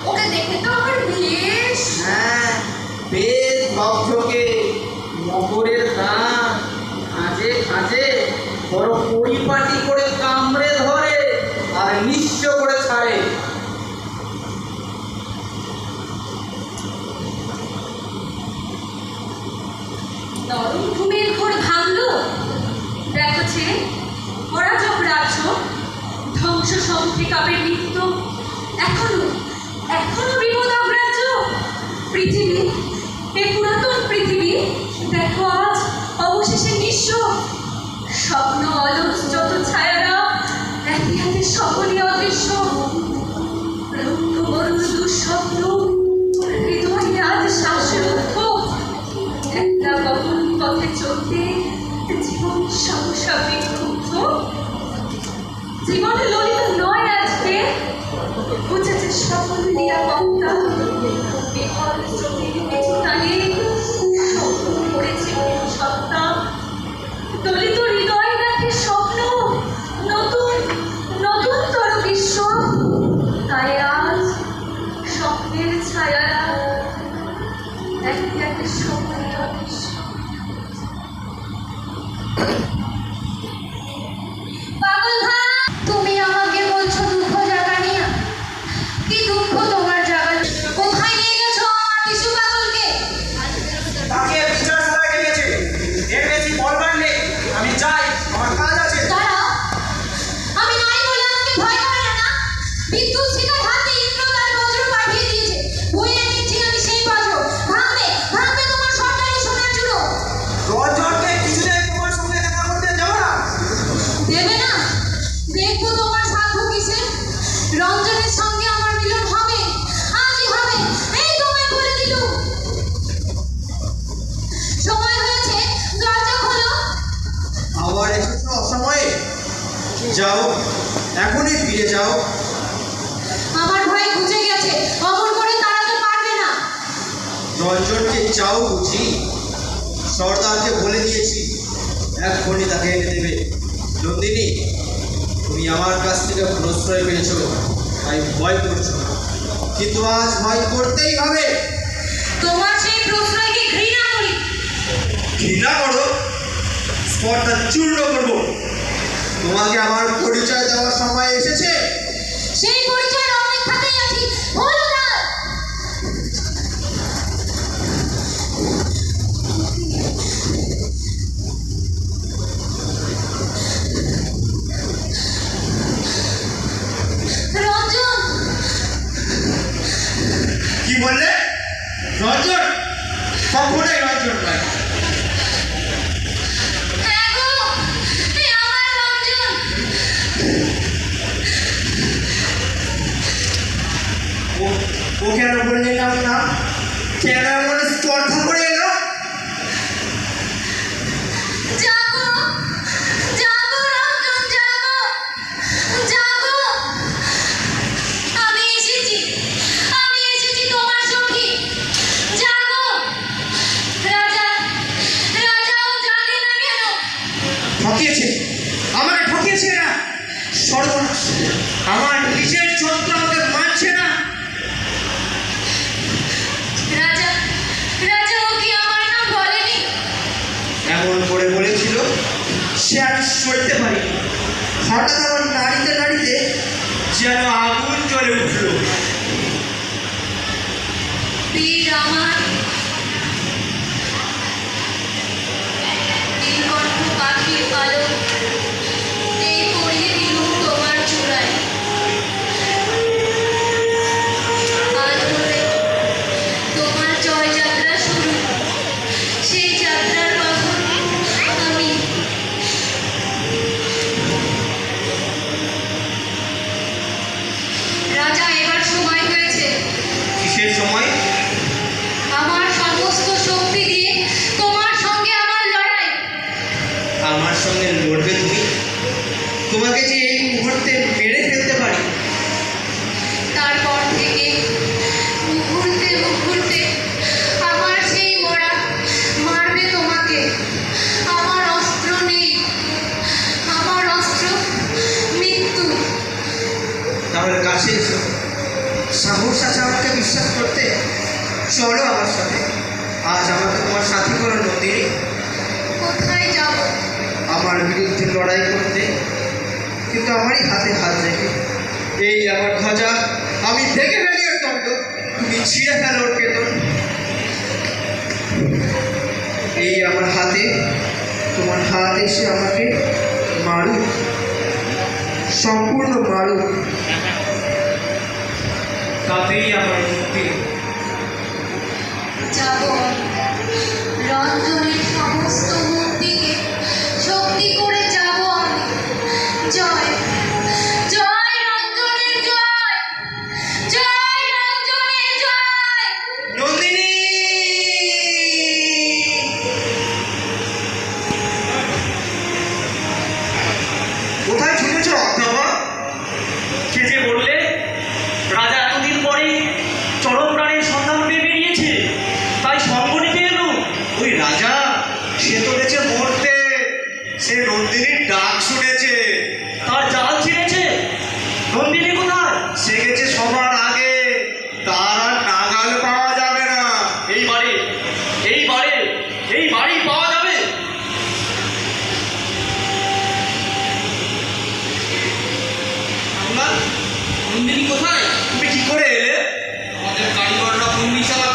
ওকে দেখে তো আমার বেশ বেশ ভক্তকে মকরের গান খাঁজে খাঁজে বড় পরিপাটি করে কামড়ে ধরে আর নিঃস্ব করে ছাড়ে। নরম ঘুমের ঘোর ভাঙলো। দেখো ছেলে, অরাজক রাজ্য, ধ্বংস সম্মুখে কাপের নৃত্য, এখনো এখনো বিপদ অগ্রাহ্য। পৃথিবী, এই পুরাতন পৃথিবী, দেখো আজ অবশেষে নিঃস্ব। স্বপ্ন অলস যত ছায়ারা, একে একে সকলই অদৃশ্য। রুক্ষ মরুর দুঃস্বপ্ন, হৃদয়ে আজ শ্বাসরুদ্ধ। একটা গগন পথে চলতে জীবন সহসা বিক্ষুব্ধ। জীবন ললিত নয় আজকে, বুঝেছে সকল নিরাপত্তা। বিহল স্রোতের পিছু টানে স্বপ্ন করেছে সত্তা। দলিত হৃদয় দেখে স্বপ্ন, নতুন নতুনতর বিশ্ব। তাই আজ স্বপ্নের ছায়ারা একে একে সকলই অদৃশ্য। পাগল ভাই, তুমি আমাকে বলছো দুঃখ জাগা নিয়ে? কি দুঃখ তোমার জাগা? কোথায় নিয়ে গেছো আমার বিশু পাগলকে? তাকে বিচারশালায় রেখেছে। এর বেশি বলবার নেই, আমি যাই, আমার কাজ আছে। দাঁড়াও, আমি নাই বলে আমাকে ভয় করে না? বিদ্যুৎ শিখার হাতে ইন্দ্র তার বজ্র পাঠিয়ে দিয়েছে। বইয়ে নিচ্ছি আমি সেই বজ্র। ভাঙবে ভাঙবে তোমার সরকারি সোনার চূড়ো। রজনকে কিছুতেই তোমার সঙ্গে দেখা করতে যাবো না। দেবে না? দেখবো তোমার সাধ্য কিসে। রঞ্জনের সঙ্গে আমার মিলন হবে, আজই হবে। এই তোমায় বলে দিলুম। সময় হয়েছে, দরজা খোলো। আবার এসেছো অসময়ে? যাও, এখনই ফিরে যাও। আমার ভাই বুঝে গেছে, অমর করে তাড়াতে পারবে না। রঞ্জনকে চাও বুঝি? সর্দারকে বলে দিয়েছি, এখনই তাকে এনে দেবে। নন্দিনী, তুমি আমার কাছ থেকে প্রশ্রয় পেয়েছো, তাই ভয় করছো না, কিন্তু আজ ভয় করতেই হবে। তোমার সেই প্রশ্রয়কে ঘৃণা করি। ঘৃণা করো? স্পর্ধা চূর্ণ করবো। তোমাকে আমার পরিচয় দেওয়ার সময় এসেছে। সেই পরিচয়ের অপেক্ষাতেই আছি। হলুদার, রঞ্জন। কি বললে? রঞ্জন? কখনোই রঞ্জন নয়। হ্যাঁ গো, এ আমার রঞ্জন। ও কেন বললে না? কেন এমন স্পর্ধা করে এলো? জাগো জাগো রঞ্জন, জাগো জাগো। আমি এসেছি তোমার সখী। জাগো। রাজাও জাগে না কেন? ঠকিয়েছে, আমাকে ঠকিয়েছে না। সর্বনাশ, আমার নিজের যন্ত্র আমাকে মানছে না। রাজাও কি আমার নাম বলেনি? এমন করে বলেছিল, সে আমি সইতে পারিনি। হঠাৎ আমার নাড়িতে নাড়িতে যেন আগুন জ্বলে উঠল। বীর আমার, নীলকণ্ঠ পাখির পালক, এই পরিয়ে দিলুম তোমার চূড়ায়। আজ হলে তোমার জয়যাত্রা শুরু। সেই যাত্রার বাহন আমি। রাজা, এবার সময় হয়েছে। কিসের সময়? আমার সমস্ত শক্তি দিয়ে তোমার সঙ্গে আমার লড়াই। আমার সঙ্গে লড়বে তুমি? তোমাকে যে এই মুহূর্তে মেরে ফেলতে পারি। তারপর থেকে মুহূর্তে মুহূর্তে আমার সেই মরা মারবে তোমাকে। আমার অস্ত্র নেই, আমার অস্ত্র মৃত্যু। তাহলে কাছে এসো, সাহস আছে আমাকে বিশ্বাস করতে? চলো আমার সাথে, আজ আমাকে তোমার সাথী করো নন্দিনী। কোথায় যাব? আমার বিরুদ্ধে লড়াই করতে, কিন্তু আমারই হাতে হাত রেখে। এই আমার ধ্বজা, আমি ভেঙে ফেলি ওর দণ্ড, তুমি ছিঁড়ে ফেলো ওর কেতন। এই আমার হাতে, তোমার হাত এসে আমাকে মারুক, সম্পূর্ণ মারুক, তাতেই আমার মুক্তি। যাব রঞ্জনের সমস্ত মূর্তিকে শক্তি করে যাব আমি। জয় জয় রঞ্জনের জয়, জয় রঞ্জনের জয়। নন্দিনী! কোথায় ছুটেছ অজ্ঞাবা? কে যে বললে রাজা এতদিন পরে চরম প্রাণের সন্ধান পেয়ে বেরিয়েছে, তাই সঙ্গ নিতে এলো। ওই রাজা, সে তো গেছে মরতে, সে নন্দিনীর ডাক শুনেছে, তার জাল ছিঁড়েছে। নন্দিনী কোথায়? সে গেছে সবার আগে, তার আর নাগাল পাওয়া যাবে না। এইবারে এইবারে এই বাড়ি পাওয়া যাবে। নন্দিনী কোথায়? তুমি কি করে এলে? আমাদের কারিগররা বন্দিশালা